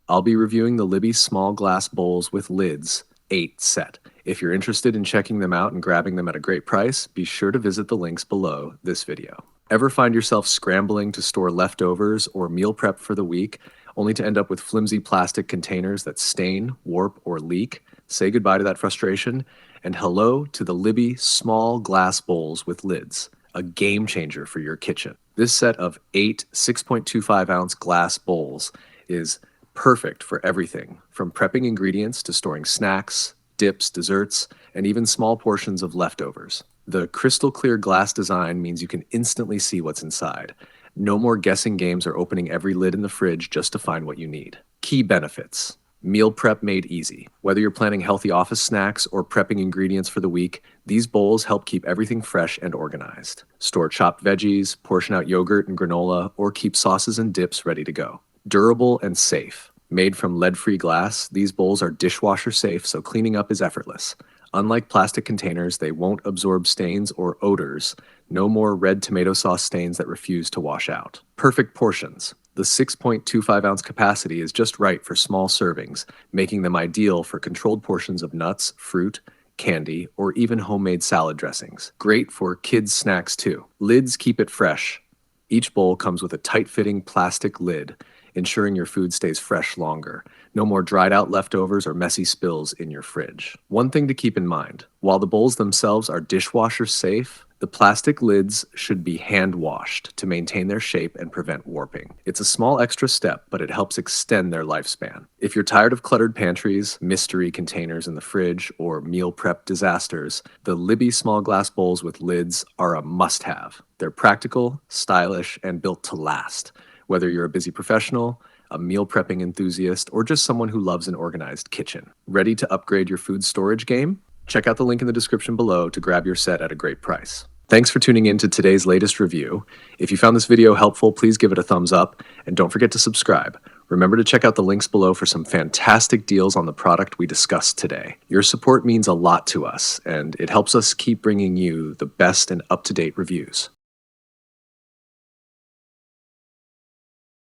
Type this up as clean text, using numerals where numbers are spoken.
I'll be reviewing the Libbey small glass bowls with lids 8 set. If you're interested in checking them out and grabbing them at a great price, be sure to visit the links below this video. Ever find yourself scrambling to store leftovers or meal prep for the week, only to end up with flimsy plastic containers that stain, warp, or leak? Say goodbye to that frustration, and hello to the Libbey small glass bowls with lids, a game changer for your kitchen. This set of 8 6.25-ounce glass bowls is perfect for everything from prepping ingredients to storing snacks, dips, desserts, and even small portions of leftovers. The crystal clear glass design means you can instantly see what's inside. No more guessing games or opening every lid in the fridge just to find what you need. Key benefits. Meal prep made easy. Whether you're planning healthy office snacks or prepping ingredients for the week, these bowls help keep everything fresh and organized. Store chopped veggies, portion out yogurt and granola, or keep sauces and dips ready to go. Durable and safe. Made from lead-free glass, these bowls are dishwasher safe, so cleaning up is effortless. Unlike plastic containers, they won't absorb stains or odors. No more red tomato sauce stains that refuse to wash out. Perfect portions. The 6.25-ounce capacity is just right for small servings, making them ideal for controlled portions of nuts, fruit, candy, or even homemade salad dressings. Great for kids' snacks too. Lids keep it fresh. Each bowl comes with a tight-fitting plastic lid, ensuring your food stays fresh longer. No more dried out leftovers or messy spills in your fridge. One thing to keep in mind, while the bowls themselves are dishwasher safe, the plastic lids should be hand washed to maintain their shape and prevent warping. It's a small extra step, but it helps extend their lifespan. If you're tired of cluttered pantries, mystery containers in the fridge, or meal prep disasters, the Libbey small glass bowls with lids are a must-have. They're practical, stylish, and built to last. Whether you're a busy professional, a meal prepping enthusiast, or just someone who loves an organized kitchen. Ready to upgrade your food storage game? Check out the link in the description below to grab your set at a great price. Thanks for tuning in to today's latest review. If you found this video helpful, please give it a thumbs up, and don't forget to subscribe. Remember to check out the links below for some fantastic deals on the product we discussed today. Your support means a lot to us, and it helps us keep bringing you the best and up-to-date reviews.